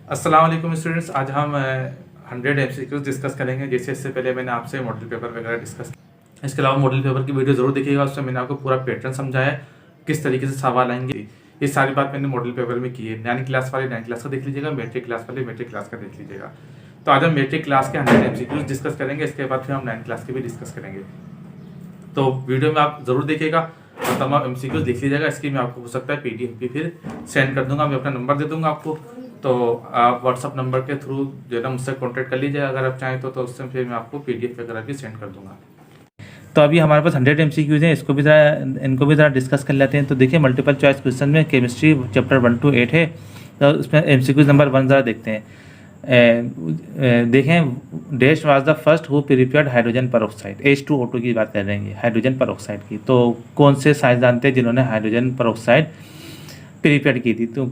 अस्सलाम वालेकुम स्टूडेंट्स। आज हम 100 एमसीक्यूज डिस्कस करेंगे। जैसे इससे पहले मैंने आपसे मॉडल पेपर वगैरह डिस्कस, इसके अलावा मॉडल पेपर की वीडियो ज़रूर देखिएगा। उसमें मैंने आपको पूरा पैटर्न समझाया है, किस तरीके से सवाल आएंगे। ये सारी बात मैंने मॉडल पेपर में की है। 9 क्लास वाले 9 क्लास का देख लीजिएगा, मैट्रिक क्लास वाले मैट्रिक क्लास का देख लीजिएगा। तो आज हम मैट्रिक क्लास के 100 एमसीक्यूज डिस्कस करेंगे। इसके बाद फिर हम 9 क्लास के भी डिस्कस करेंगे। तो वीडियो में आप ज़रूर देखिएगा और तमाम एमसीक्यूज लिख लीजिएगा। इसकी मैं आपको हो सकता है पीडीएफ भी फिर सेंड कर दूंगा। मैं अपना नंबर दे दूंगा आपको, तो आप व्हाट्सअप नंबर के थ्रू जो है ना मुझसे कॉन्टैक्ट कर लीजिए अगर आप चाहें तो उससे फिर मैं आपको पीडीएफ वगैरह भी सेंड कर दूंगा। तो अभी हमारे पास 100 एमसीक्यूज हैं, इनको भी ज़रा डिस्कस कर लेते हैं। तो देखिए मल्टीपल चॉइस क्वेश्चन में केमिस्ट्री चैप्टर 1 to 8 है। तो उसमें एमसीक्यूज नंबर 1 ज़रा देखते हैं। देखें, dash was the first who prepared hydrogen peroxide. H2O2 की बात कर रहे हैं, हाइड्रोजन पेरोक्साइड की। तो कौन से साइंसदान थे जिन्होंने हाइड्रोजन पेरोक्साइड प्रिपेयर की थी? तो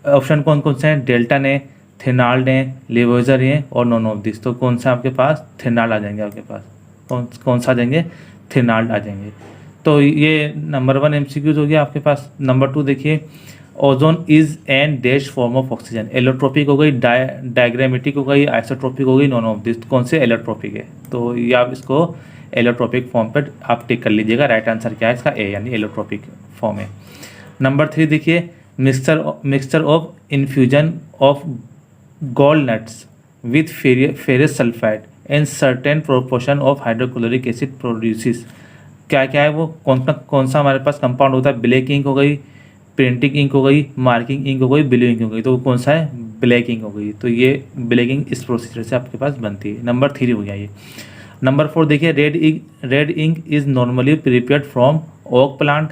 ऑप्शन कौन कौन से हैं? डेल्टा ने, थेनाल्ड ने, लेवोइजर हैं और नॉन ऑफ दिस। तो कौन सा आपके पास? थेनाल्ड आ जाएंगे आपके पास। कौन सा आ जाएंगे? थेनाल्ड आ जाएंगे। तो ये नंबर 1 एमसीक्यूज हो गया आपके पास। नंबर 2 देखिए, ozone is an dash form of oxygen. Allotropic हो गई, डायग्रामेटिक हो गई, आइसोट्रोपिक हो गई, नॉन ऑफ दिस। कौन से? एलोट्रोपिक है। तो ये आप इसको एलोट्रोपिक फॉर्म पर आप टिक कर लीजिएगा। राइट आंसर क्या है इसका? ए, यानी एलोट्रोपिक फॉर्म है। नंबर 3 देखिए, mixture of infusion of gold nuts with ferrous sulphide and certain proportion of hydrochloric acid produces. क्या क्या है वो? कौन सा हमारे पास कंपाउंड होता है? ब्लैक इंक हो गई, प्रिंटिंग इंक हो गई, मार्किंग इंक हो गई, ब्लू इंक हो गई। तो कौन सा है? ब्लैक इंक हो गई। तो ये ब्लैक इंक इस प्रोसीजर से आपके पास बनती है। नंबर 3 हो गया ये। नंबर 4 देखिए, red ink is normally prepared from oak plant,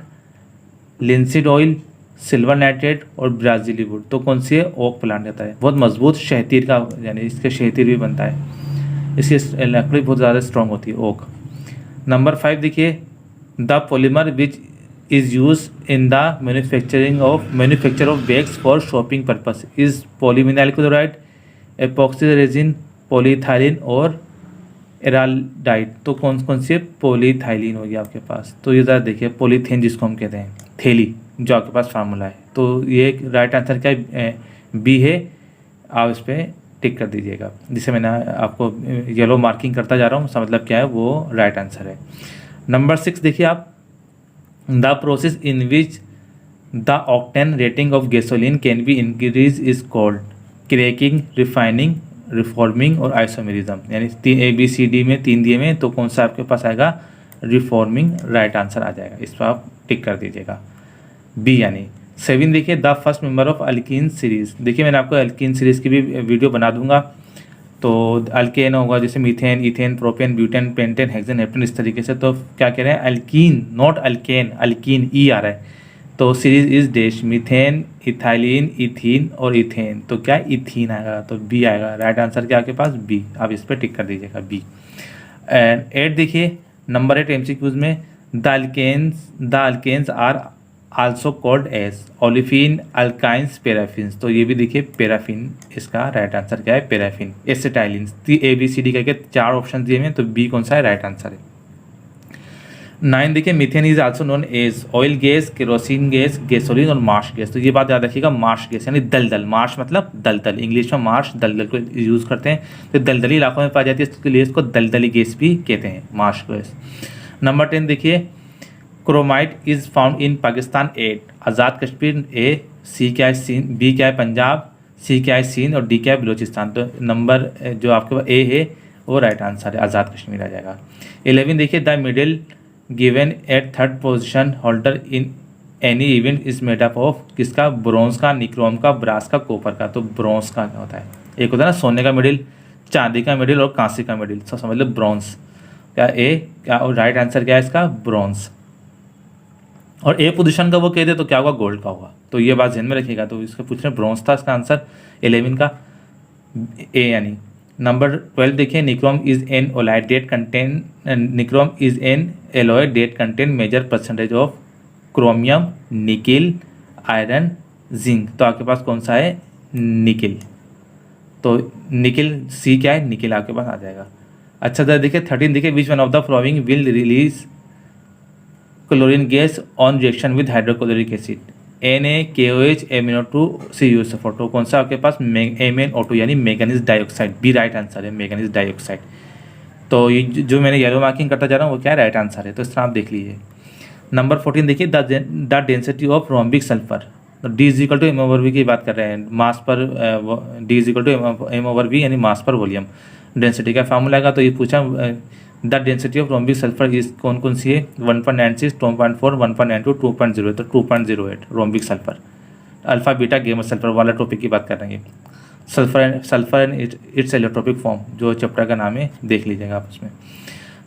linseed oil, silver nitrate और ब्राजीली वुड। तो कौन सी है? ओक प्लांट रहता है। बहुत मजबूत शहतीर का, यानी इसके शहतीर भी बनता है। इसकी लकड़ी बहुत ज़्यादा स्ट्रॉन्ग होती है, ओक। नंबर 5 देखिए, the polymer which is use in the manufacture of bags for shopping purpose is polyvinyl chloride, epoxy resin, polyethylene और एराल्डाइड। तो कौन सी है? पॉलीथाइलिन होगी आपके पास। तो ये ज़रा देखिए, पॉलीथेन जिसको हम कहते हैं, थैली, जो आपके पास फार्मूला है। तो ये राइट आंसर क्या है? बी है। आप इस पर टिक कर दीजिएगा। जिसे मैंने आपको येलो मार्किंग करता जा रहा हूँ, उसका मतलब क्या है? वो राइट आंसर है। नंबर 6 देखिए आप, the process in which the octane rating of gasoline can be increase is called cracking, refining, reforming और आइसोमेरिज्म। यानी ABCD में 3 दिए में, तो कौन सा आपके पास आएगा? रिफॉर्मिंग राइट आंसर आ जाएगा। इस पर आप टिक कर दीजिएगा, बी यानी। 7 देखिए, the first member of alkyne series. देखिए मैंने आपको अल्कीन सीरीज की भी वीडियो बना दूंगा। तो अल्केन होगा जैसे methane, ethane, propane, butane, pentane, hexane, heptane, इस तरीके से। तो क्या कह रहे हैं? अल्कीन, नॉट अल्केन, अल्कीन ई आ रहा है। तो series is dash methane, ethylene, ethene और इथेन। तो क्या? इथीन आएगा, तो बी आएगा। राइट आंसर क्या आपके पास? बी। आप इस पर टिक कर दीजिएगा, बी। एंड 8 देखिए, नंबर 8 एमसीक्यूज में, the alkanes are also called as olefin, alkynes, paraffins. तो ये भी देखिए पैराफिन, इसका राइट आंसर क्या है? पैराफिन। एसिटाइलिन। ABCD करके 4 ऑप्शन दिए हैं, तो बी कौन सा है? राइट आंसर है। 9 देखिए, methane is also known as oil gas, kerosene gas, gasoline और मार्श गैस। तो ये बात याद रखिएगा, मार्श गैस यानी दलदल। मार्श मतलब दलदल, इंग्लिश में मार्श दलदल को यूज़ करते हैं। तो दलदली इलाकों में पाई जाती है, इसके लिए इसको दलदली गैस भी कहते हैं, मार्श गैस। नंबर 10 देखिए, chromite is found in Pakistan at Azad Kashmir. A, C क्या है? सिंध, B क्या है? पंजाब, C क्या है? सिंध और D क्या है? बलूचिस्तान। तो नंबर जो आपके पास A है वो राइट आंसर है, आज़ाद कश्मीर आ जाएगा। 11 देखिए, the medal given at 3rd position holder in any event is made up of. किसका? ब्रॉन्ज का, निक्रोम का, ब्रास का, कॉपर का। तो ब्रॉन्ज का क्या होता है? एक होता है ना सोने का मेडल, चांदी का मेडल और कांसे का मेडल। सब समझ लो, ब्रॉन्ज। क्या ए क्या? और राइट आंसर क्या है इसका? ब्रॉन्ज। और ए पोजीशन का वो कहते तो क्या होगा? गोल्ड का होगा। तो ये बात ध्यान में रखिएगा। तो इसका पूछ रहे हैं, ब्रॉन्ज था इसका आंसर 11 का, ए यानी। नंबर 12 देखिए, nichrome is an alloyed that contain, nichrome is an alloyed that contain major percentage of chromium, nickel, iron, zinc. तो आपके पास कौन सा है? निकिल। तो निकिल, सी क्या है? निकिल आपके पास आ जाएगा। अच्छा सर देखिए 13 देखिए, which one of the following will release chlorine gas on reaction with hydrochloric acid. NaKOH MnO2CuSO4, तो कौन सा आपके पास MnO2 यानी manganese dioxide, B right answer है मैंगनीज डाइऑक्साइड। तो ये जो मैंने येलो मार्किंग करता जा रहा हूँ वो क्या राइट आंसर है, तो इस तरह आप देख लीजिए। नंबर 14 देखिए, the density of rhombic sulphur, तो D is equal to M/V की बात कर रहे हैं, मास पर D is equal to M/V यानी मास पर वॉल्यूम, डेंसिटी का फार्मूला का। तो ये पूछा the density of rhombic sulphur is कौन कौन सी है, 1.96, 2.4, 1.92, 2.0, तो 2.08 rhombic sulphur, alpha beta gamma sulphur वाला टॉपिक की बात कर रहे हैं। Sulphur and its allotropic form, जो चैप्टर का नाम है देख लीजिएगा आप उसमें।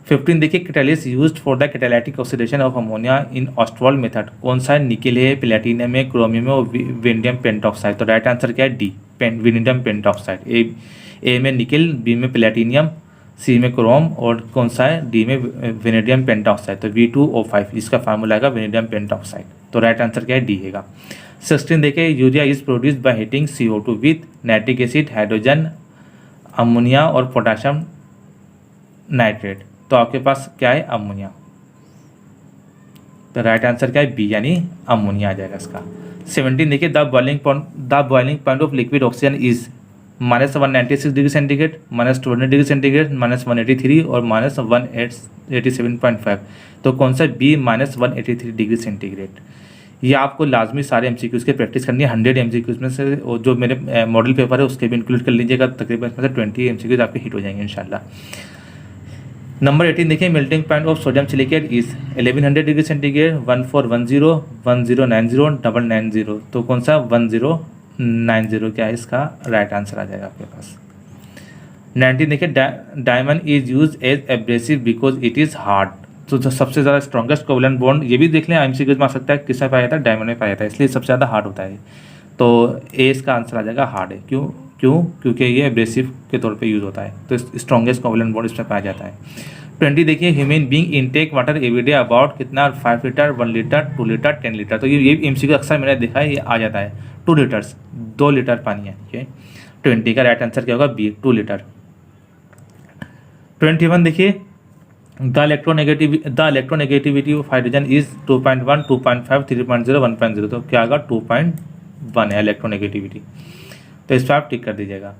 15 देखिए, catalyst used for the catalytic oxidation of ammonia in Ostwald method, कौन सा है, निकेल है, प्लेटिनम है, क्रोमियम है और वेनेडियम पेंटॉक्साइड। तो राइट आंसर क्या है, डी वेनेडियम पेंटॉक्साइड। ए में निकेल, बी में प्लेटिनियम, सी में क्रोम और कौन सा है, डी में वेनेडियम पेंटॉक्साइड। तो V2O5 इसका फार्मूला है वेनेडियम पेंटॉक्साइड, तो राइट आंसर क्या है, डी है। 16 देखिए, urea is produced by heating CO2 with nitric acid, hydrogen, ammonia और पोटाशियम नाइट्रेट। तो आपके पास क्या है, अमोनिया, तो राइट आंसर क्या है, बी यानी अमोनिया आ जाएगा इसका। 17 देखिए, the boiling point of liquid oxygen is -196 degree centigrade, -200 degree centigrade, -183 और -187.5। तो कौन सा, बी -183 डिग्री सेंटीग्रेड। ये आपको लाजमी सारे MCQs के प्रैक्टिस करनी है, 100 MCQs में से, और जो मेरे मॉडल पेपर है उसके भी इंक्लूड कर लीजिएगा, तकरीबन इसमें से 20 MCQs आपके हिट हो जाएंगे इंशाल्लाह। नंबर 18 देखिए, melting point of sodium silicate is 1100 degree centigrade, 1410, 1090, 990। तो कौन सा, 1090 क्या है इसका राइट आंसर आ जाएगा आपके पास। 19 देखिए, diamond is use as abrasive because it is hard. तो जो सबसे ज़्यादा स्ट्रॉन्गेस्ट कोवलेंट बॉन्ड, ये भी देख लें MCQs में आ सकता है, किसमें पाया जाता है, डायमंड में पाया जाता है, इसलिए सबसे ज़्यादा हार्ड होता है। तो ए इसका आंसर आ जाएगा हार्ड है। क्योंकि ये एब्रेसिव के तौर पे यूज़ होता है, तो स्ट्रॉन्गेस्ट कोवलेंट बॉन्ड इसमें पाया जाता है। 20 देखिए, human being intake water everyday about कितना, 5 लीटर, 1 लीटर, 2 लीटर, 10 लीटर। तो ये MCQ अक्सर मैंने देखा है, ये आ जाता है 2 लीटर्स, 2 लीटर पानी है। ठीक है, 20 का राइट आंसर क्या होगा, बी 2 लीटर। 21 देखिए, the electronegativity of hydrogen is 2.1, 2.5, 3.0, 1.0। तो क्या होगा, 2.1 है इलेक्ट्रोनेगेटिविटी, तो इस पर आप टिक कर दीजिएगा।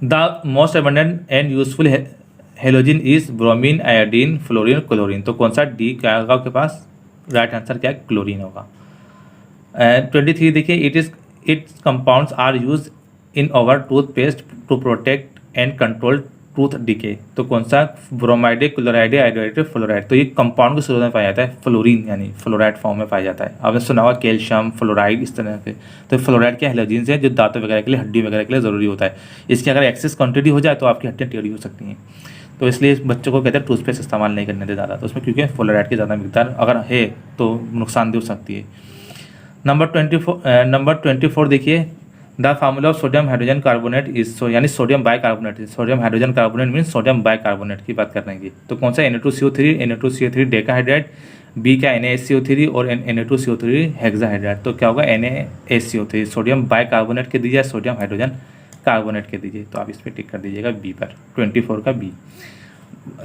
The most abundant and useful halogen is bromine, iodine, fluorine, chlorine. तो कौन सा, डी क्या होगा आपके पास, राइट आंसर क्या है, क्लोरीन होगा। 23 देखिए, its compounds are use in our toothpaste to protect and control tooth decay. तो कौन सा, ब्रोमाइड, क्लोराइड, आयोडाइड, फ्लोराइड। तो ये कंपाउंड के सूरत में पाया जाता है, फ्लोरीन यानी फ्लोराइड फॉर्म में पाया जाता है। आपने सुना होगा कैल्शियम, फ्लोराइड, इस तरह के। तो फ्लोराइड के हेलोजिन्स हैं जो दांतों वगैरह के लिए, हड्डी वगैरह के लिए ज़रूरी होता है। इसकी अगर एक्सेस क्वांटिटी हो जाए तो आपकी हड्डियाँ टेढ़ी हो सकती हैं, तो इसलिए बच्चों को कहते हैं टूथपेस्ट इस्तेमाल नहीं करने दे ज़्यादा, तो उसमें क्योंकि फ्लोराइड की ज़्यादा मिकदार अगर है तो नुकसानदेह हो सकती है। नंबर 24 देखिए, the formula of sodium hydrogen carbonate is, यानी sodium bicarbonate. Sodium hydrogen carbonate mean sodium bicarbonate की बात कर रहे हैं। तो कौन सा, Na2CO3 डेकाहाइड्राइड, बी का NaSCO3 और Na2CO3 हेक्साहाइड्राइड। तो क्या होगा, NaSCO3, सोडियम बाइकार्बोनेट के दीजिए, सोडियम हाइड्रोजन कार्बोनेट के दीजिए। तो आप इस पर टिक कर दीजिएगा बी पर, 24 का बी।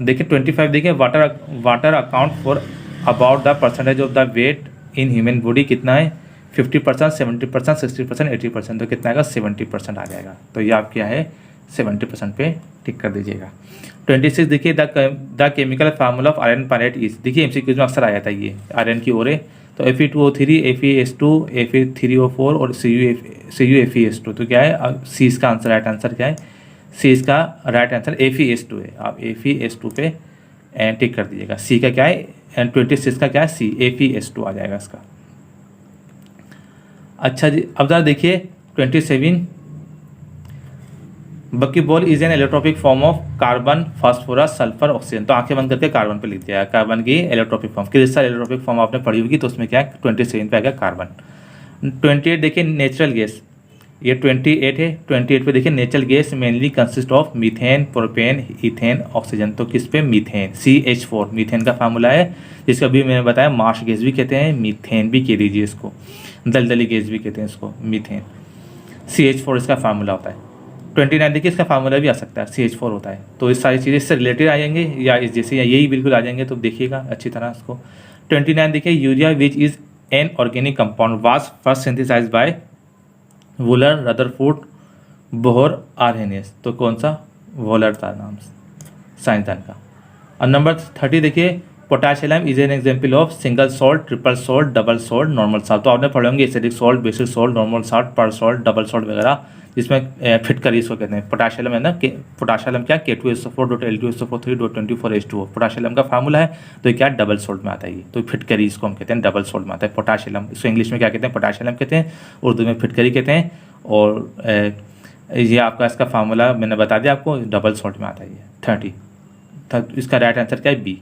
देखिए 25 देखिए, water account for about the percentage of the weight in human body कितना है, 50%, 70%, 60%, 80%। तो कितना आएगा, 70% आ जाएगा। तो ये आप क्या है, 70% पे टिक कर दीजिएगा। 26 देखिए, the chemical formula of iron pirate is. देखिए MCQs में अक्सर आ जाता है ये आयरन की ओर है, तो Fe2O3, FeS2, Fe3O4 और CuFeS2। तो क्या है, सी इसका आंसर, राइट आंसर क्या है, सी इसका राइट आंसर FeS2 है। आप FeS2 पे टिक कर दीजिएगा। सी का क्या है, 26 का क्या है, सी FeS2 आ जाएगा इसका। अच्छा जी, अब ज़रा देखिए 27, buckyball is an allotropic form of carbon, phosphorus, sulphur, oxygen. तो आंखें बंद करके कार्बन पे लिख दिया, कार्बन की इलेक्ट्रोपिक फॉर्म। क्रिस्टल इलेक्ट्रोपिक फॉर्म आपने पढ़ी होगी, तो उसमें क्या है, 27 पे आएगा कार्बन। 28 देखिए, नेचुरल गैस, ये 28 है। 28 पे देखिए, natural gas mainly consist of methane, propane, ethane, oxygen. तो किस पे, मीथेन, CH4 मीथेन का फार्मूला है, जिसका भी मैंने बताया मार्श गैस भी कहते हैं, मीथेन भी कह दीजिए इसको, दलदली गैस भी कहते हैं इसको, मीथेन। CH4 इसका फार्मूला होता है। 29 देखिए, इसका फार्मूला भी आ सकता है, CH4 होता है। तो इस सारी चीज़ें इससे रिलेटेड आ जाएंगे या इस जैसे या यही बिल्कुल आ जाएंगे, तो देखिएगा अच्छी तरह इसको। 29 देखिए urea which is an organic compound was first synthesise by Wohler, Rutherford, Bohr, Arrhenius. तो कौन सा? वॉलर था नाम साइंसदान का। और नंबर 30 देखिए potassium is an example of single salt, triple salt, double salt, normal salt. तो आपने पढ़े होंगे acidic salt, basic salt, normal salt, पर सॉल्ट, डबल सॉल्ट वगैरह, जिसमें फिटकर इसको कहते हैं। पोटाशियम है ना, पोटाशियम क्या K2SO4.L2SO4 3.24H2O पोटाशियम का फार्मूला है। तो ये क्या डबल सॉल्ट में आता है, ये तो फिटकरी इसको हम कहते हैं, डबल सॉल्ट में आता है पोटाशियम। इसको इंग्लिश में क्या कहते हैं? पोटाशियम कहते हैं, उर्दू में फिटकरी कहते हैं। और ये आपका इसका फार्मूला मैंने बता दिया आपको, डबल सॉल्ट में आता है ये। 30 इसका राइट आंसर क्या है? बी।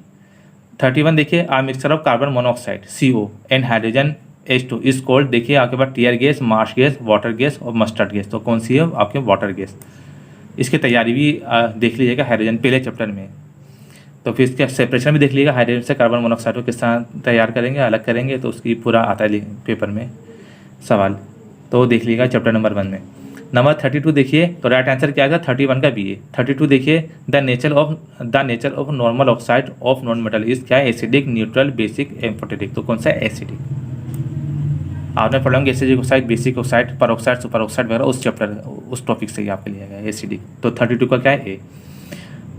31 देखिए a mixture of carbon monoxide CO and hydrogen H2 is called. देखिए आपके पास tear gas, marsh gas, water gas और मस्टर्ड गैस। तो कौन सी है? आपके वाटर गैस। इसकी तैयारी भी देख लीजिएगा हाइड्रोजन पहले चैप्टर में। तो फिर इसका सेपरेशन भी देख लीजिएगा, हाइड्रोजन से कार्बन मोनोऑक्साइड को किस तरह तैयार करेंगे, अलग करेंगे। तो उसकी पूरा आता है पेपर में सवाल, तो देख लीजिएगा चैप्टर नंबर 1 में। नंबर 32 देखिए, तो राइट आंसर क्या आएगा? 31 का बी है। 32 देखिए the nature of normal oxide of non metal is क्या है? Acidic, neutral, basic, amphoteric. तो कौन सा है? एसिडिक। आपने पढ़ा होंगे acidic oxide, basic oxide, peroxide, superoxide वगैरह, उस चैप्टर उस टॉपिक से ही आपके लिया गया एसिडिक। तो 32 का क्या है? ए।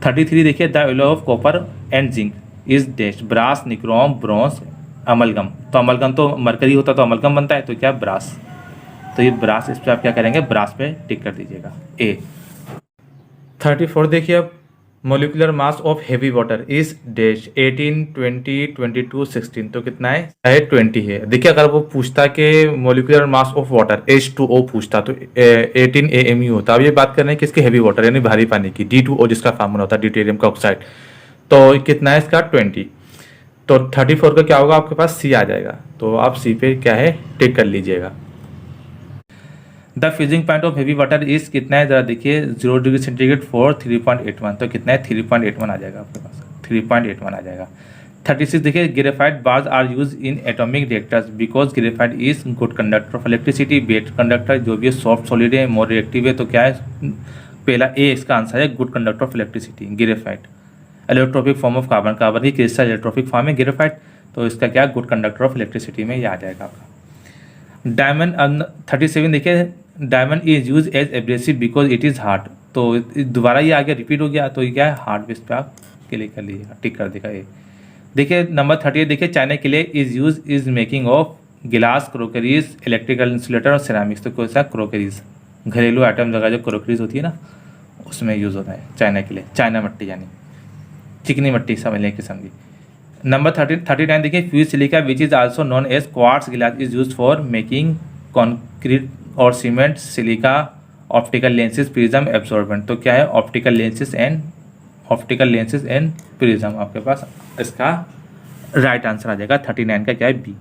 33 देखिए the alloy of copper and zinc is dash brass, nichrome, bronze, amalgam. तो अमलगम तो मरकरी होता तो अमलगम बनता है, तो क्या? ब्रास। तो ये ब्रास, इस पर आप क्या करेंगे? ब्रास पे टिक कर दीजिएगा, ए। 34 देखिए अब molecular mass of heavy water is dash 18, 20, 22, 16। तो कितना है? 20 है। देखिए अगर वो पूछता कि molecular mass of water H2O पूछता तो 18 AMU होता। अब ये बात कर रहे हैं किसके? हेवी वाटर यानी भारी पानी की, D2O जिसका फार्मूला होता है ड्यूटेरियम का ऑक्साइड। तो कितना है इसका? 20। तो 34 का क्या होगा? आपके पास सी आ जाएगा। तो आप सी पे क्या है? टिक कर लीजिएगा। The freezing point of heavy water is कितना है? जरा देखिए 0 डिग्री सेंटीग्रेड फॉर 3.81। तो कितना है? 3.81 आ जाएगा आपके पास, 3.81 आ जाएगा। 36 देखिए graphite bars are use in atomic reactors because graphite is good conductor of electricity, bad conductor, जो भी है सॉफ्ट सॉलिड है, मोर रिएक्टिव है। तो क्या है? पहला ए इसका आंसर है, good conductor of electricity, graphite. Allotropic form of carbon, carbon की क्रिस्टल इलेक्ट्रोपिक फॉर्म है ग्रेफाइट। तो इसका क्या? गुड कंडक्टर ऑफ इलेक्ट्रिसिटी में ये आ जाएगा आपका। डायमंड 37 देखिए diamond is use as abrasive because it is hard. तो दोबारा ये आगे रिपीट हो गया, तो ये क्या है? हार्ड बेस पे आप क्लिक कर लीजिएगा, टिक कर देगा ये। देखिए नंबर 38 देखिए चाइना के लिए is use is making of गिलास, क्रोकरीज, इलेक्ट्रिकल इंसुलेटर और सिरामिक्स। तो कौन सा? क्रोकरीज। घरेलू आइटम जगह जो क्रोकरीज होती है ना, उसमें यूज़ होता है चाइना के लिए। चाइना मिट्टी यानी चिकनी मिट्टी समझ लें किस्म की। नंबर 39 देखिए fuse silica which is also known as quartz glass is use for making concrete और cement, silica, optical lenses, prism, absorbent. तो क्या है? ऑप्टिकल लेंसेज एंड प्रिज्म आपके पास इसका राइट आंसर आ जाएगा। 39 का क्या है? बी।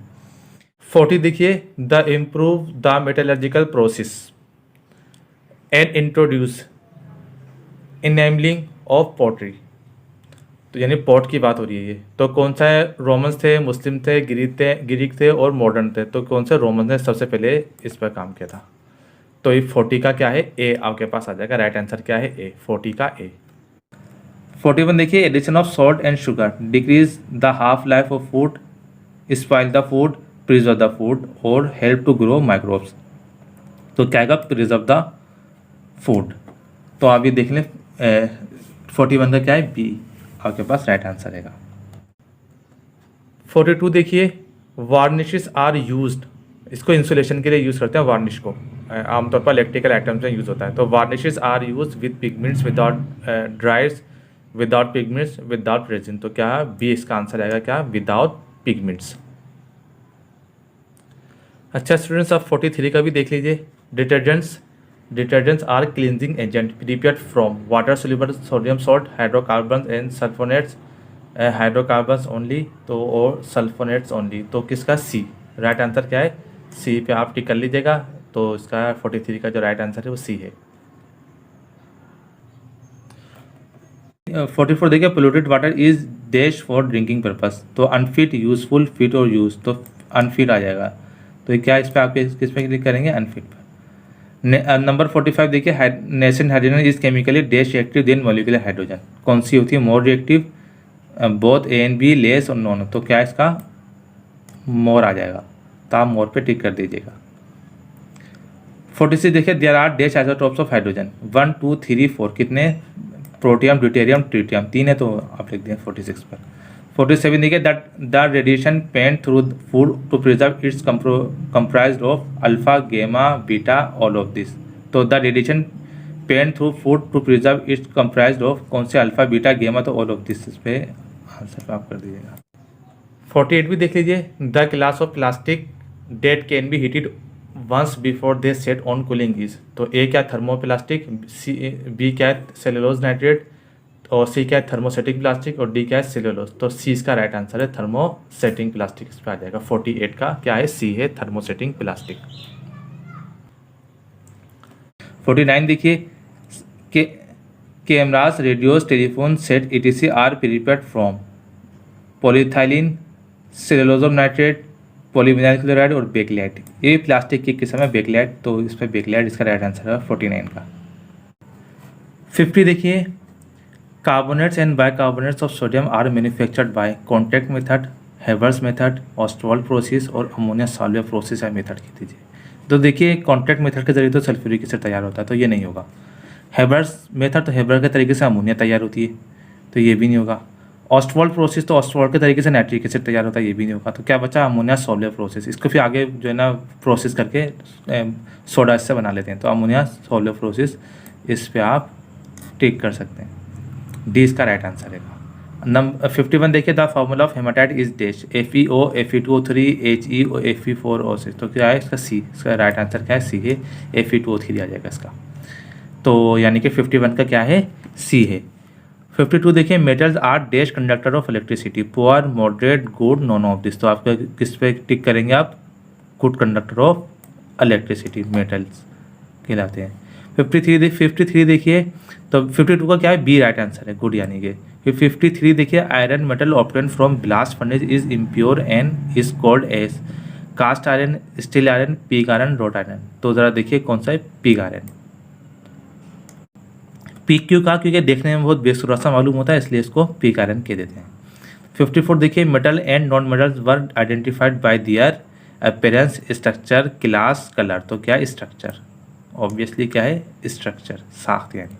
40 देखिए the improve the metallurgical process and introduce enabling of pottery. तो यानी पॉट की बात हो रही है ये। तो कौन सा है? रोमन्स थे, मुस्लिम थे, ग्रीक थे और मॉडर्न थे। तो कौन से? रोमन्स ने सबसे पहले इस पर काम किया था। तो ये 40 का क्या है? ए आपके पास आ जाएगा। राइट आंसर क्या है? ए। 40 का ए। 41 देखिए addition of salt and sugar decrease the half life of food, spoil the food, preserve the food और हेल्प टू ग्रो माइक्रोब्स। तो क्या आएगा? Preserve the food. तो आप ये देख लें 41 का क्या है? बी आपके पास राइट आंसर रहेगा। 42 देखिए वार्निशेस आर यूज्ड, इसको इंसुलेशन के लिए यूज़ करते हैं वार्निश को, आमतौर पर इलेक्ट्रिकल आइटम्स में यूज़ होता है। तो varnishes are use with pigments, without driers, without pigments, without resin. तो क्या है? बी इसका आंसर आएगा क्या? Without pigments. अच्छा स्टूडेंट्स आप 43 का भी देख लीजिए। Detergents are cleansing agent prepared from water soluble sodium salt, hydrocarbon and sulphonates, hydrocarbons only तो और सल्फोनेट्स ओनली। तो किसका? सी। राइट आंसर क्या है? सी पे आप टिक कर लीजिएगा। तो इसका 43 का जो राइट आंसर है वो सी है। 44 देखिए polluted water is dash for drinking purpose. तो अनफिट, यूजफुल, फिट और यूज। तो अनफिट आ जाएगा। तो क्या इस पर आप किस पे क्लिक करेंगे? अनफिट पर। नंबर 45 देखिए nascent hydrogen is chemically dash reactive than molecular hydrogen. कौन सी होती है? More reactive, both A and B, less और नॉन। तो क्या इसका? मोर आ जाएगा, तो आप मोर पे टिक कर दीजिएगा। 46 देखिए, there are dash isotopes of hydrogen 1 2 3 4, कितने? प्रोटियम, ड्यूटेरियम, ट्रिटियम, 3 है, तो आप लिख दें 46 पर। 47 देखिए, that the radiation paint through food to preserve its comprised of alpha, gamma, beta, all of this. तो the radiation paint through food to preserve its comprised of कौन से? अल्फा, बीटा, गेमा, तो ऑल ऑफ दिस। इस पे answer आप कर दीजिएगा। 48 भी देख लीजिए, the class of plastic that can be heated once before they set on cooling is. तो ए क्या? थर्मोप्लास्टिक, सी बी क्या है? सेलुलोज नाइट्रेट, और सी क्या है? थर्मोसेटिक प्लास्टिक, और डी क्या है? सेलुलोज। तो सी इसका राइट आंसर है थर्मोसेटिंग प्लास्टिक, इस पर आ जाएगा। 48 का क्या है? सी है, थर्मोसेटिंग प्लास्टिक। 49 देखिए, के cameras, radios, telephone set etc are prepared from polyethylene, cellulose nitrate, polyvinyl chloride और बेकलाइट। ये प्लास्टिक की किस्म है बेकलाइट, तो इस पर बेकलाइट इसका राइट आंसर है 49 का। 50 देखिए, carbonates and bicarbonates of sodium are manufactured by contact method, Haber's method, Ostwald process और अमोनिया सॉल्वेंट प्रोसेस या मेथड की दीजिए। तो देखिए, कॉन्टैक्ट मेथड के जरिए तो सल्फ्यूरिक एसिड तैयार होता है, तो ये नहीं होगा। हेवर्स मेथड, तो हेवर के तरीके से अमोनिया तैयार होती है, तो ये भी नहीं होगा। ऑस्टवाल्ड प्रोसेस, तो ऑस्टवाल्ड के तरीके से नाइट्रिक एसिड तैयार होता है, ये भी नहीं होगा। तो क्या बचा? Ammonia solvent process. इसको फिर आगे जो है ना प्रोसेस करके सोडा इससे बना लेते हैं, तो अमोनिया सॉल्वेंट प्रोसेस, इस पर आप टिक कर सकते हैं। डी इसका राइट आंसर है। नंबर 51 देखिए, the formula of haematite is dash FeO, Fe2O3, HeO, Fe4O6। तो क्या है इसका? सी। इसका राइट आंसर क्या है? सी है, Fe2O3 आ जाएगा इसका। तो यानी कि 51 का क्या है? सी है। 52 देखिए, metals are dash conductor of electricity, poor, moderate, good, none of this. तो आपका किस पे टिक करेंगे आप? Good conductor of electricity metals कहलाते हैं। 53 देखिए, तो 52 का क्या है? बी राइट आंसर है, गुड यानी कि। फिर 53 देखिए, iron metal obtain from blast furnace is impure and is called as cast iron, steel iron, pig iron, wrought iron. तो ज़रा देखिए कौन सा है? Pig iron. पिग क्यों कहा? क्योंकि देखने में बहुत बेसुरा सा मालूम होता है, इसलिए इसको पिग आयरन कह देते हैं। 54 देखिए, metal and non metals were identified by their appearance, structure, class, colour. तो क्या? स्ट्रक्चर, ऑब्वियसली क्या है? स्ट्रक्चर, साख्त यानी।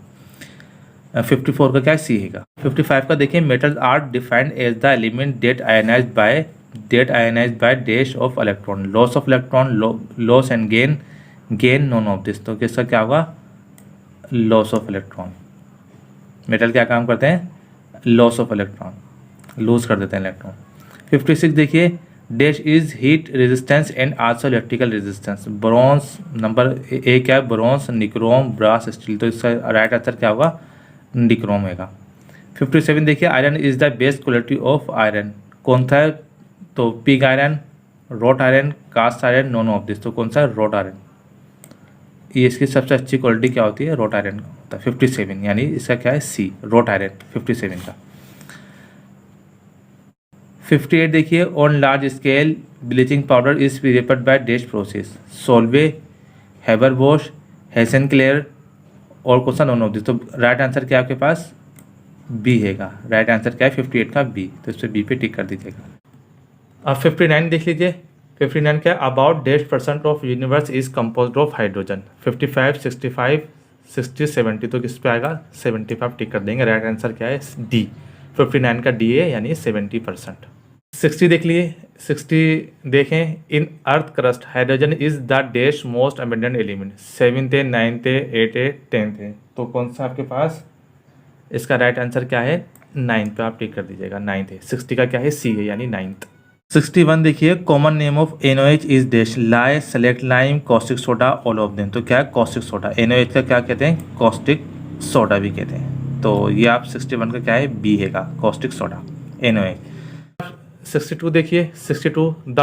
54 का क्या है? सी है। 55 का देखिए, metals are defined as the element that ionised by dash of electron, loss of electron, loss and gain, none of this. तो किसका क्या होगा? Loss of electron. मेटल क्या काम करते हैं? लॉस ऑफ इलेक्ट्रॉन, लूज कर देते हैं इलेक्ट्रॉन। 56 देखिए, dash is heat resistance and also electrical resistance, bronze. Number A क्या है? Bronze, nichrome, brass, steel. तो इसका राइट आंसर क्या होगा? निक्रोम होगा। 57 देखिए, iron is the best quality of iron, कौन सा है? तो pig iron, wrought iron, cast iron, none of this. तो कौन सा है? Wrought iron. ये इसकी सबसे अच्छी क्वालिटी क्या होती है? रॉट आयरन होता है। 57 यानी इसका क्या है? सी, रॉट आयरन 57 का। 58 देखिए, on large scale bleaching powder is prepared by dash process, Solvay, Haber Bosch, Hasenclever, और कौन सा? None of this. तो राइट आंसर क्या है आपके पास? बी हैगा। राइट आंसर क्या है? 58 का बी। तो इस पर बी पे टिक कर दीजिएगा। अब 59 देख लीजिए, 59 क्या? About 10% of universe is composed of hydrogen. 55, 65, 60, 70। तो किस पे आएगा? 75 टिक कर देंगे। राइट आंसर क्या है? डी। 59 का डी है, यानी 70%। 60 देख लिए, 60 देखें, in earth crust hydrogen is the dash most abundant element, 7th है, 9th है, 8th है, 10th है। तो कौन सा आपके पास? इसका राइट आंसर क्या है? 9th पे आप टिक कर दीजिएगा, 9th है। 60 का क्या है? सी है, यानी 9th। 61 देखिए, common name of NaOH is dash, lie, select lime, caustic soda, all of them. तो क्या है? Caustic soda. NaOH का क्या कहते हैं? कॉस्टिक सोडा भी कहते हैं। तो ये आप 61 का क्या है? बी हैगा, कॉस्टिक सोडा, NaOH। 62 देखिए, 62 the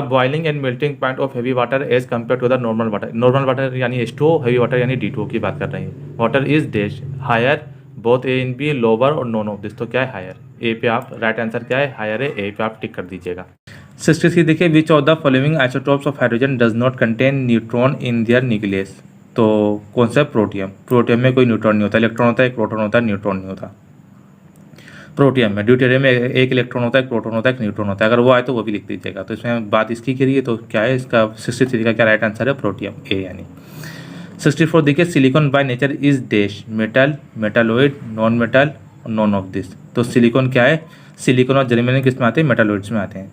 boiling and melting point of heavy water as compare to the normal water. Normal water यानी H2O, हैवी वाटर यानी D2O की बात कर रहे हैं। Water is dash, higher, both A and B, lower और none of this. तो क्या है? हायर। ए पे आप राइट आंसर क्या है? हायर है। ए पे आप टिक कर दीजिएगा। 63 देखिए, which of the following isotopes of hydrogen does not contain neutron in their nucleus. तो कौन सा? प्रोटियम। प्रोटियम में कोई न्यूट्रॉन नहीं होता, इलेक्ट्रॉन होता है, एक प्रोटॉन होता है, न्यूट्रॉन नहीं होता। प्रोटियम में, ड्यूटेरियम में एक इलेक्ट्रॉन होता है, एक प्रोटॉन होता है, एक न्यूट्रॉन होता है। अगर वो आए तो वो भी लिख दीजिएगा। तो इसमें बात इसकी करिए तो क्या है इसका 63 का क्या राइट आंसर है, प्रोटियम ए यानी। 64 देखिए silicon by nature is dash, metal, metalloid, non metal और नॉन ऑफ दिस। तो सिलिकॉन क्या है, सिलिकॉन और जर्मेनियम किस में आते हैं, मेटालॉइड्स में आते हैं।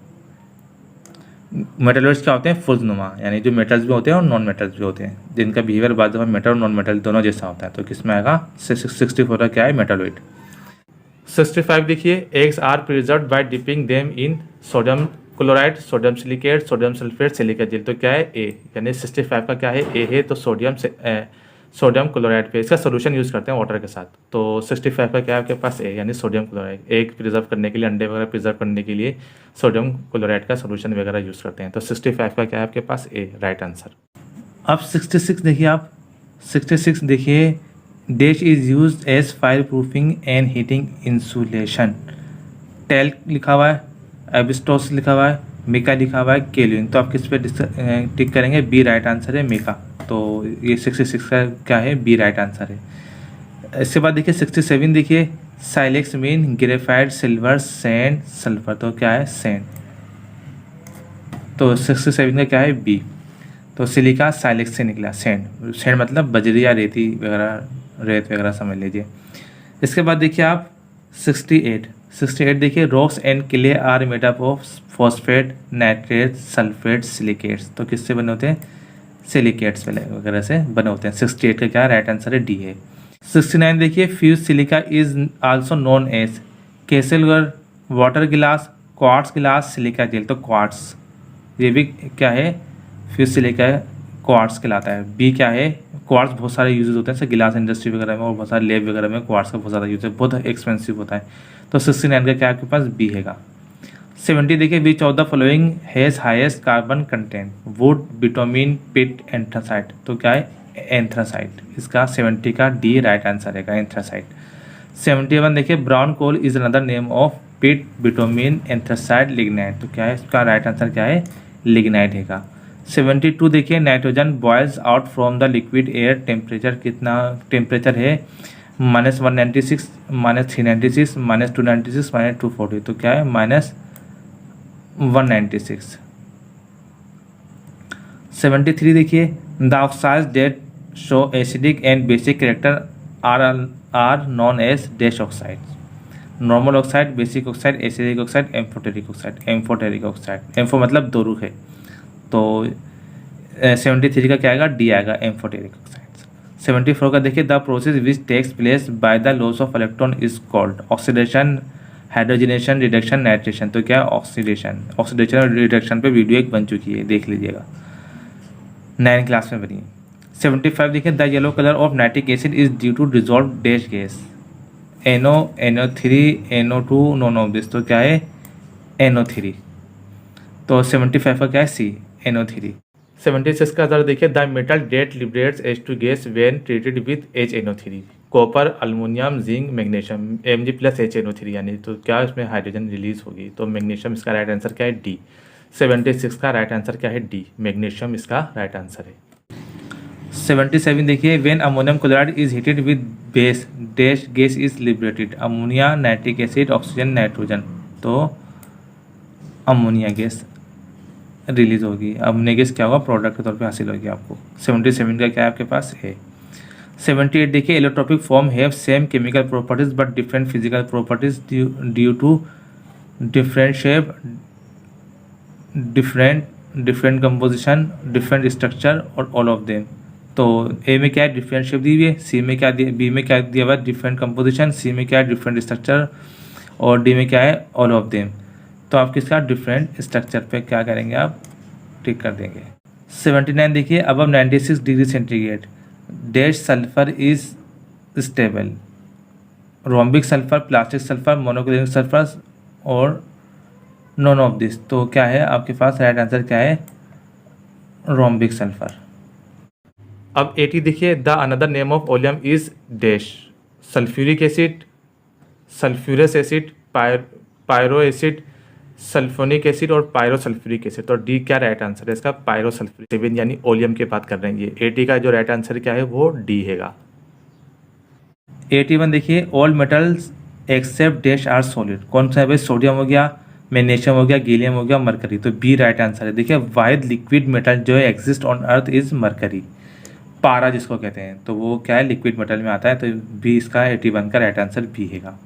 मेटलॉइड्स क्या होते हैं, फुल्सनुमा, यानी जो मेटल्स भी होते हैं और नॉन मेटल्स भी होते हैं, जिनका बिहेवियर बाद में मेटल और नॉन मेटल दोनों जैसा होता है। तो किस में आएगा, 64 का क्या है, मेटालॉइड। 65 देखिए eggs are preserve by dipping them in sodium chloride, sodium silicate, sodium sulphate, silica gel. तो क्या है, ए, यानी 65 का क्या है, ए है। तो सोडियम क्लोराइड पे इसका सोल्यूशन यूज़ करते हैं वाटर के साथ। तो 65 का क्या है आपके पास, ए, यानी सोडियम क्लोराइड। एग प्रिजर्व करने के लिए, अंडे वगैरह प्रिजर्व करने के लिए सोडियम क्लोराइड का सोल्यूशन वगैरह यूज़ करते हैं। तो 65 का क्या है आपके पास, ए, राइट आंसर। अब 66 देखिए आप, 66 देखिए dash is use as fire proofing and heating insulation. टेल लिखा हुआ है, एबिस्टोस लिखा हुआ है, मेका लिखा हुआ है, केल्विन। तो आप किस पे टिक करेंगे, बी राइट आंसर है, मेका। तो ये 66 का क्या है, बी राइट आंसर है। इसके बाद देखिए 67 देखिए silex mean graphite, silver, sand, sulphur. तो क्या है, सैंड। तो 67 का क्या है, बी। तो सिलिका साइलेक्स से निकला, सैंड। सैंड मतलब बजरी या रेती वगैरह, रेत वगैरह समझ लीजिए। इसके बाद देखिए आप 68 देखिए rocks and clay are made up of phosphate, nitrate, sulphate, silicates. तो किससे बने होते हैं, सिलिकेट्स वगैरह से बने होते हैं। 68 का क्या राइट आंसर है, डी है। 69 देखिए fuse silica is also known as kieselguhr, water glass, quartz glass, silica gel. तो क्वार्ट्स, ये भी क्या है, फ्यूज सिलिका क्वार्ट्स कहलाता है। बी क्या है, क्वार्ट्स बहुत सारे यूजेस होते हैं, जैसे गिलास इंडस्ट्री वगैरह में और बहुत सारे लैब वगैरह में क्वार्ट्स का बहुत ज़्यादा यूज है, बहुत एक्सपेंसिव होता है। तो 69 का क्या आपके पास, बी हैगा। 70 देखिए which of the following has highest carbon content, wood, bitumen, peat, anthracite. तो क्या है, एंथ्रासाइट। इसका 70 का डी राइट आंसर है, एंथ्रासाइट। 71 देखिए brown coal is another name of peat, bitumen, anthracite, lignite. तो क्या है इसका राइट आंसर, क्या है, लिग्नाइट हैगा। 72 देखिए nitrogen boils out from the liquid air, temperature कितना टेम्परेचर है, -196, -396, -296, -240। तो क्या है, -196। 73 देखिए the oxides that show acidic and basic character are known as dash oxides, normal oxide, basic oxide, acidic oxide, amphoteric oxide. Amphoteric oxide, ampho मतलब दो रुख है। तो 73 का क्या आएगा, डी आएगा, एम्फोटेरिक ऑक्साइड्स। 74 का देखिए the process which takes place by the loss of electron is called oxidation, hydrogenation, reduction, nitration. तो क्या है, ऑक्सीडेशन। ऑक्सीडेशन और रिडक्शन पे वीडियो एक बन चुकी है, देख लीजिएगा, 9 क्लास में बनी। 75 देखिए the yellow colour of nitric acid is due to dissolve dash gas, NO, NO3, NO2, none of this. तो क्या है, NO3। तो 75 का क्या है, सी, NO3। 76 का आंसर देखिए the metal that liberates H2 gas when treated with HNO3, copper, aluminium, zinc, magnesium, Mg+HNO3 यानी। तो क्या इसमें हाइड्रोजन रिलीज होगी, तो मैग्नीशियम इसका राइट आंसर क्या है, डी। 76 का राइट आंसर क्या है, डी, मैग्नीशियम इसका राइट आंसर है। 77 देखिए when ammonium chloride is heated with base dash gas is liberated, ammonia, nitric acid, oxygen, nitrogen. तो अमोनिया गैस रिलीज होगी। अमोनिया गैस क्या होगा, प्रोडक्ट के तौर पे हासिल होगी आपको। 77 का क्या है आपके पास, है। 78 देखिए allotropic form have same chemical properties but different physical properties due to different shape, different composition, different structure और ऑल ऑफ देम। तो ए में क्या है, डिफरेंट शेप दी हुई है, सी में क्या दिया, बी में क्या दिया हुआ है, डिफरेंट कंपोजिशन, सी में क्या है, डिफरेंट स्ट्रक्चर और डी में क्या है, ऑल ऑफ देम। तो आप किसका, डिफरेंट स्ट्रक्चर पे क्या करेंगे, आप टिक कर देंगे। 79 देखिए above 96 degree centigrade dash sulphur is stable, rhombic sulphur, plastic sulphur, monoclinic sulphur और नॉन ऑफ दिस। तो क्या है आपके पास राइट आंसर क्या है, रोम्बिक सल्फर। अब 80 देखिए the another name of oleum is dash, sulphuric acid, sulphurous acid, pyro acid, sulphonic acid और पायरोसल्फ्यूरिक एसिड। तो डी क्या राइट आंसर है इसका, पायरोसल्फ्यूरिक एसिड, यानी ओलियम की बात कर रहे हैं। ये 80 का जो राइट आंसर क्या है वो डी हैगा। 81 देखिए all metals except dash are solid. कौन सा है भाई? सोडियम हो गया, मैग्नीशियम हो गया, गैलियम हो गया, मरकरी। तो बी राइट आंसर है। देखिए वाइड लिक्विड मेटल जो exist on earth is mercury, पारा जिसको कहते हैं, तो वो क्या है? लिक्विड मेटल में आता है। तो बी इसका 81 का राइट आंसर बी हैगा।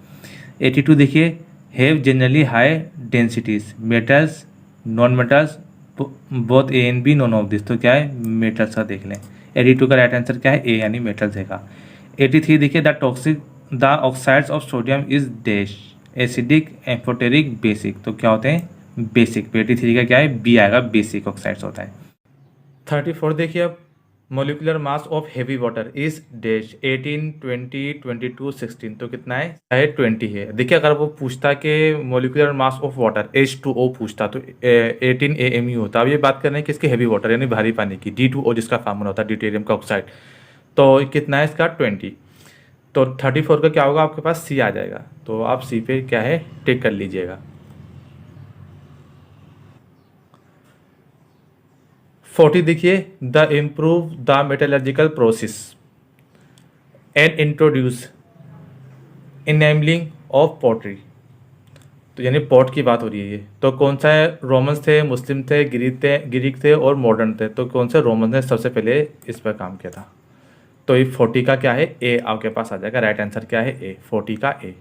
82 देखिए, have generally high densities metals non metals both A and B none of this. तो क्या है? मेटल्स का देख लें। 82 का राइट आंसर क्या है? ए यानी मेटल्स हैगा। 83 देखिए, the oxides of sodium is dash acidic amphoteric basic. तो क्या होते हैं? बेसिक। 83 का क्या है? बी आएगा, बेसिक ऑक्साइड्स होता है। 34 देखिए अब, molecular mass of heavy water is dash 18 20 22 16। तो कितना है? 20 है। देखिए अगर वो पूछता कि molecular mass of water H2O पूछता तो 18 AMU होता। अब ये बात कर रहे हैं किसके? हेवी वाटर यानी भारी पानी की, D2O जिसका फार्मूला होता है ड्यूटेरियम का ऑक्साइड। तो कितना है इसका? 20। तो 34 का क्या होगा? आपके पास सी आ जाएगा। तो आप सी पे क्या है? टिक कर लीजिएगा। 40 देखिए, the improve the metallurgical process and introduce enabling of pottery. तो यानी पॉट की बात हो रही है ये। तो कौन सा है? रोमन्स थे, मुस्लिम थे, ग्रीक थे और मॉडर्न थे। तो कौन से? रोमन्स ने सबसे पहले इस पर काम किया था। तो ये 40 का क्या है? ए आपके पास आ जाएगा। राइट आंसर क्या है? ए। 40 का ए।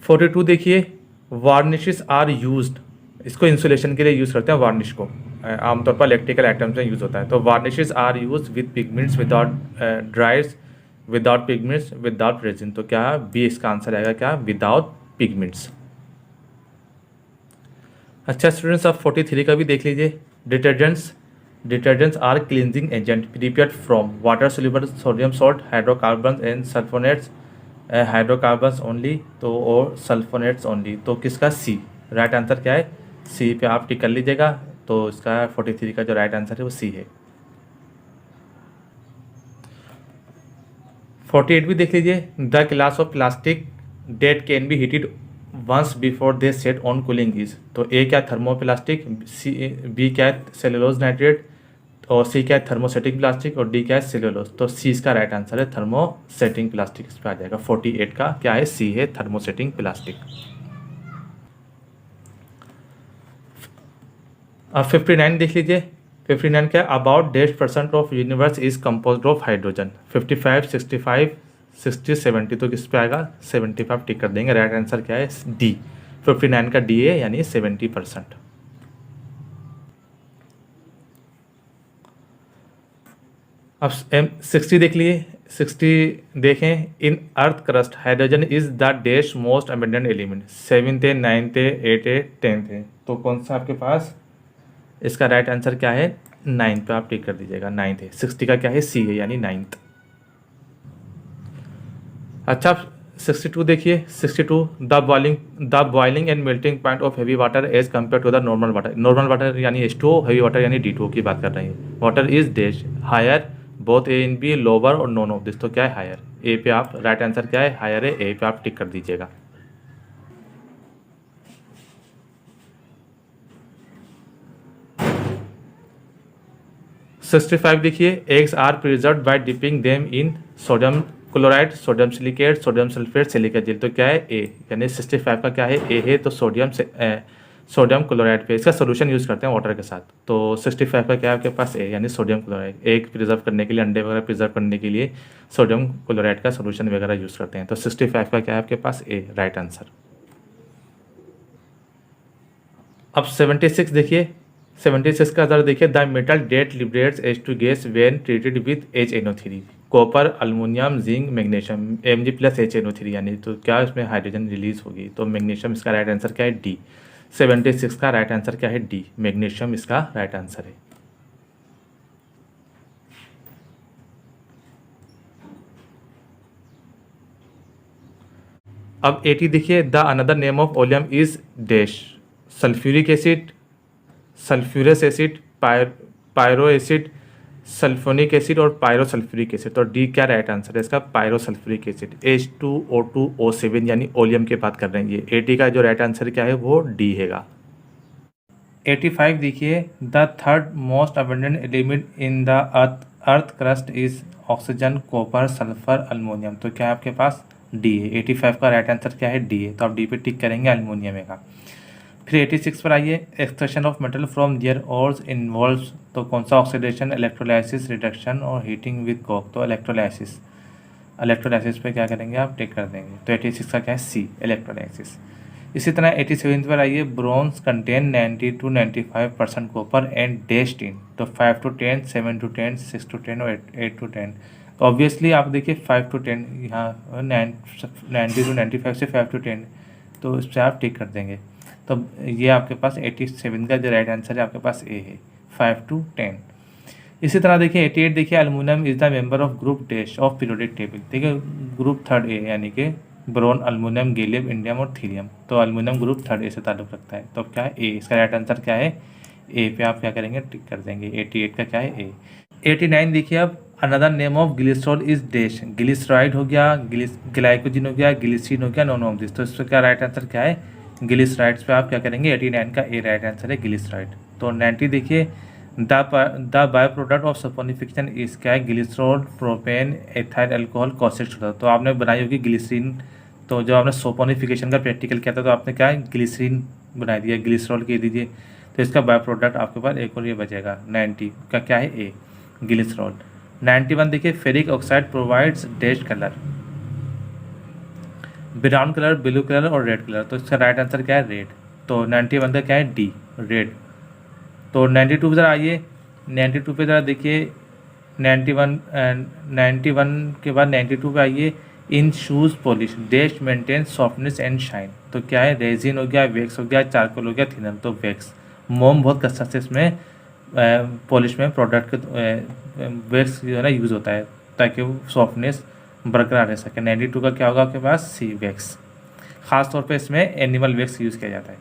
42 देखिए, वार्निशेस आर यूज्ड। इसको इंसुलेशन के लिए यूज़ करते हैं वार्निश को। आमतौर पर इलेक्ट्रिकल आइटम्स में यूज़ होता है। तो varnishes are use with pigments without driers without pigments without resin. तो क्या बी इसका आंसर आएगा? क्या? Without pigments. अच्छा स्टूडेंट्स, आप 43 का भी देख लीजिए। Detergents are cleansing agent prepared from water soluble sodium salt hydrocarbon and sulphonates, hydrocarbons only तो और सल्फोनेट्स ओनली। तो किसका? सी। राइट आंसर क्या है? सी पे आप टिक कर लीजिएगा। तो इसका 43 का जो राइट आंसर है वो सी है। 48 भी देख लीजिए, the class of plastic that can be heated once before they set on cooling is. तो ए क्या? थर्मोप्लास्टिक, सी बी क्या है? सेलुलोज नाइट्रेट, और सी क्या है? थर्मोसेटिंग प्लास्टिक, और डी क्या है? सेलुलोज। तो सी इसका राइट आंसर है थर्मोसेटिंग प्लास्टिक। इस पर आ जाएगा। 48 का क्या है? सी है, थर्मोसेटिंग प्लास्टिक। अब 59 देख लीजिए। 59 क्या? About 10% of universe is compose of hydrogen. 55 65 60 70। तो किस पे आएगा? 75 टिक कर देंगे। राइट आंसर क्या है? डी। 59 का डी है यानी 70%। अब 60 देख लिए। 60 देखें, in earth crust hydrogen is the dash most abundant element. 7th है, 9th है, 8th है, 10th है। तो कौन सा आपके पास? इसका राइट आंसर क्या है? 9 पे आप टिक कर दीजिएगा। 9th है। 60 का क्या है? सी है यानी 9th। अच्छा 62 देखिए। 62, the boiling and melting point of heavy water as compare to the normal water. Normal water यानी H2O, हेवी वाटर यानी D2O की बात कर रहे हैं। Water is dash higher both A and B, lower और नॉन ऑफ दिस। तो क्या है? हायर। ए पे आप राइट आंसर क्या है? हायर है। ए पे आप टिक कर दीजिएगा। सिक्सटी 65 देखिए, eggs are preserve by dipping them in sodium chloride, sodium silicate, sodium sulphate, silica gel. तो क्या है? ए यानी 65 का क्या है? ए है। तो सोडियम क्लोराइड पे इसका सोल्यूशन यूज़ करते हैं वाटर के साथ। तो 65 का क्या है आपके पास? ए यानी सोडियम क्लोराइड। एग प्रिजर्व करने के लिए, अंडे वगैरह प्रिजर्व करने के लिए सोडियम क्लोराइड का सोल्यूशन वगैरह यूज़ करते हैं। तो 65 का क्या है आपके पास? ए राइट आंसर। अब 76 देखिए। 76 का आंसर देखिए, the metal that liberates H2 gas when treated with HNO3। Copper, aluminium, zinc, magnesium, Mg+HNO3 यानी। तो क्या इसमें हाइड्रोजन रिलीज होगी? तो मैग्नीशियम इसका राइट आंसर क्या है? डी। 76 का राइट आंसर क्या है? डी। मैग्नीशियम इसका राइट आंसर है। अब 80 देखिए, the another name of oleum is dash sulphuric acid, sulphurous acid, pyro acid, sulphonic acid और पायरोसल्फ्यूरिक एसिड। तो डी क्या राइट आंसर है इसका? Pyrosulphuric acid. H2O2O7 यानी ओलियम की बात कर रहे हैं ये। 80 का जो राइट आंसर क्या है? वो डी हैगा। 85 देखिए, the third most abundant element in the earth earth crust is oxygen, copper, sulphur, aluminium. तो क्या है आपके पास डी है। 85 का राइट आंसर क्या है डी है, तो आप डी पे टिक करेंगे, अल्मोनियम का। फिर 86 पर आइए, extraction of metal from their ores involves. तो कौन सा ऑक्सीडेशन, इलेक्ट्रोलाइसिस, रिडक्शन और हीटिंग विद कोक। तो इलेक्ट्रोलाइसिस, इलेक्ट्रोलाइसिस पे क्या करेंगे आप टिक कर देंगे। तो 86 का क्या है सी, इलेक्ट्रोलाइसिस। इसी तरह 87 पर आइए, bronze contain 90 to 95% copper and dash tin. तो 5 to 10, 7 to 10, 6 to 10 और 8 to 10। तो ऑब्वियसली आप देखिए 5 to 10 यहाँ 90 to 95 से 5 to 10, तो इस पर आप टिक कर देंगे। तो ये आपके पास 87 का जो राइट आंसर है आपके पास ए है, 5 to 10। इसी तरह देखिए 88 देखिए, aluminium is the member of group dash of periodic table. देखिए ग्रुप थर्ड ए, यानी कि ब्रोन, अल्मोनियम, गैलियम, इंडियम और थीरियम। तो अल्मोनियम ग्रुप थर्ड ए से ताल्लुक़ रखता है। तो अब क्या है ए, इसका राइट आंसर क्या है ए पे आप क्या करेंगे टिक कर देंगे। 88 का क्या है ए। 89 देखिए, अब another name of glycerol is dash. Glyceride हो गया, ग्लाइकोजिन हो गया, ग्लिसरीन हो गया, नॉन ऑफ दिस। तो इसका क्या राइट आंसर क्या है ग्लिसराइड्स पे आप क्या करेंगे 89 का ए राइट आंसर है ग्लिसराइड। तो 90 देखिए, the by product of saponification is क्या है glycerol, propane, ethyl alcohol, caustic soda. तो आपने बनाई होगी ग्लिसरीन। तो जब आपने सल्फोनिफिकेशन का प्रैक्टिकल किया था तो आपने क्या है ग्लिसरीन बना दिया, ग्लिसरॉल कह दीजिए। तो इसका बाय प्रोडक्ट आपके पास एक और ये बचेगा। 90 का क्या है ए, ग्लिसरॉल। 91 देखिए, ferric oxide provides dash colour, brown colour, blue colour और रेड कलर। तो इसका राइट आंसर क्या है रेड। तो 91 का क्या है डी, रेड। तो 92 पे ज़रा आइए, 92 पे ज़रा देखिए, 91 के बाद 92 पे आइए, in shoes polish dash maintain softness and shine. तो क्या है रेजिन हो गया, वैक्स हो गया, चारकोल हो गया, थिनर। तो वैक्स, मोम बहुत कसरत से इसमें पॉलिश में प्रोडक्ट वैक्स जो है ना यूज़ होता है ताकि वो सॉफ्टनेस बरकरार रह सके। 92 का क्या होगा आपके पास सी, वैक्स। ख़ास तौर पे इसमें एनिमल वैक्स यूज़ किया जाता है।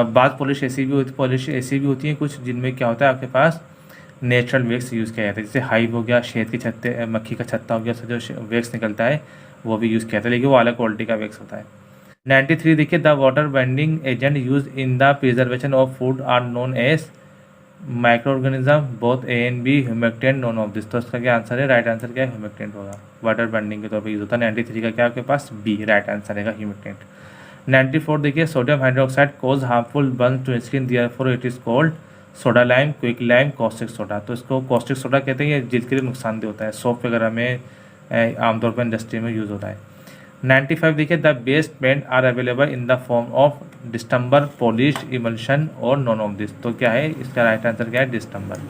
बाद पॉलिश ऐसी भी होती हैं कुछ जिनमें क्या होता है आपके पास नेचुरल वैक्स यूज़ किया जाता है। जैसे हाइव हो गया, शहद के छत्ते, मक्खी का छत्ता हो गया, जो वैक्स निकलता है वो भी यूज़ किया जाता है, लेकिन वो अलग क्वालिटी का वैक्स होता है। 93 देखिए, the water binding agent use in the preservation of food are known as micro organism, both A and B, humectant, none of this. तो इसका क्या आंसर है राइट आंसर क्या है ह्यूमेक्टेंट होगा, वाटर बाइंडिंग के तौर पर यूज होता है। 93 का क्या आपके पास बी राइट आंसर है ह्यूमेक्टेंट। 94 देखिए, sodium hydroxide cause harmful burn to skin, therefore it is called soda lime, quick lime, caustic soda. तो इसको कॉस्टिक सोडा कहते हैं, ये जिल्द के लिए नुकसानदेह होता है, सोप वगैरह में आमतौर पर इंडस्ट्री में यूज़ होता है। 95 देखिए, the best paint are available in the form of distemper, polish, emulsion और नॉन ऑफ दिस। तो क्या है इसका राइट आंसर क्या है डिस्टम्बर।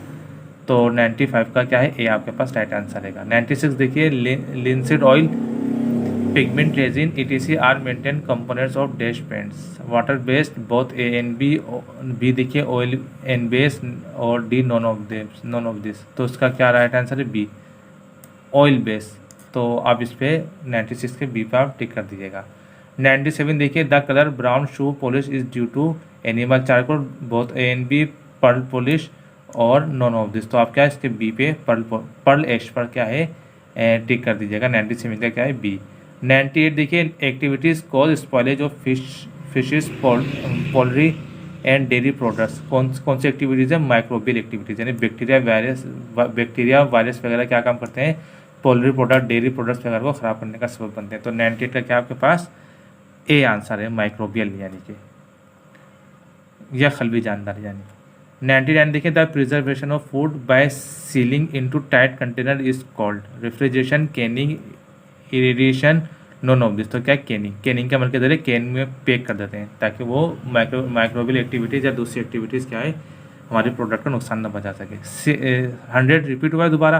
तो 95 का क्या है ए आपके पास राइट आंसर रहेगा। 96 देखिए, linseed oil, pigment, resin, etc are maintain components of dash paints, water based, both A and B. B देखिए ऑयल एंड बेस और डी नॉन ऑफ दिस। तो इसका क्या राइट आंसर है बी, ऑयल बेस। तो आप इस पर 96 के बी पर आप टिक कर दीजिएगा। 97 देखिए, the colour brown shoe polish is due to animal charcoal, both A and B, pearl polish और नॉन ऑफ दिस। तो आप क्या इसके बी पे पर्ल एश पर क्या है टिक कर दीजिएगा। 97 का क्या है बी। 98 देखिए, activities cause spoilage of fishes, poultry and dairy products. कौन सी एक्टिविटीज़ है माइक्रोबियल एक्टिविटीज़, यानी बैक्टीरिया वायरस वगैरह क्या काम करते हैं पोल्ट्री प्रोडक्ट, डेयरी प्रोडक्ट्स वगैरह को ख़राब करने का सबब बनते हैं। तो 98 का क्या आपके पास ए आंसर है माइक्रोबियल, यानी कि या खलबी जानदार। यानी 99 देखिए, the preservation of food by ceiling into tight container is called refrigeration, Canning, irradiation, non of this. तो क्या कैनिंग के अमल के जरिए कैन में पैक कर देते हैं ताकि वो माइक्रोबियल एक्टिविटीज़ या दूसरी एक्टिविटीज़ क्या है हमारे प्रोडक्ट को नुकसान न पहुंचा सके। 100 रिपीट हुआ है दोबारा,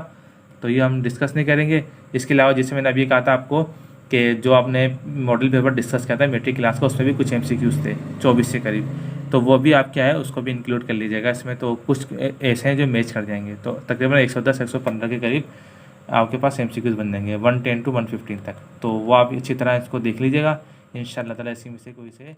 तो ये हम डिस्कस नहीं करेंगे। इसके अलावा जैसे मैंने अभी कहा था आपको कि जो आपने मॉडल पेपर डिस्कस किया था मेट्रिक क्लास का, उसमें भी कुछ MCQs थे 24 के करीब, तो वो भी आप क्या है उसको भी इंक्लूड कर लीजिएगा इसमें। तो कुछ ऐसे हैं जो मैच कर जाएंगे, तो तकरीबन 110-115 के करीब आपके पास MCQs बन जाएंगे 110 to 115 तक। तो वो आप अच्छी तरह इसको देख लीजिएगा, इंशाअल्लाह ताला इसी में से कोई से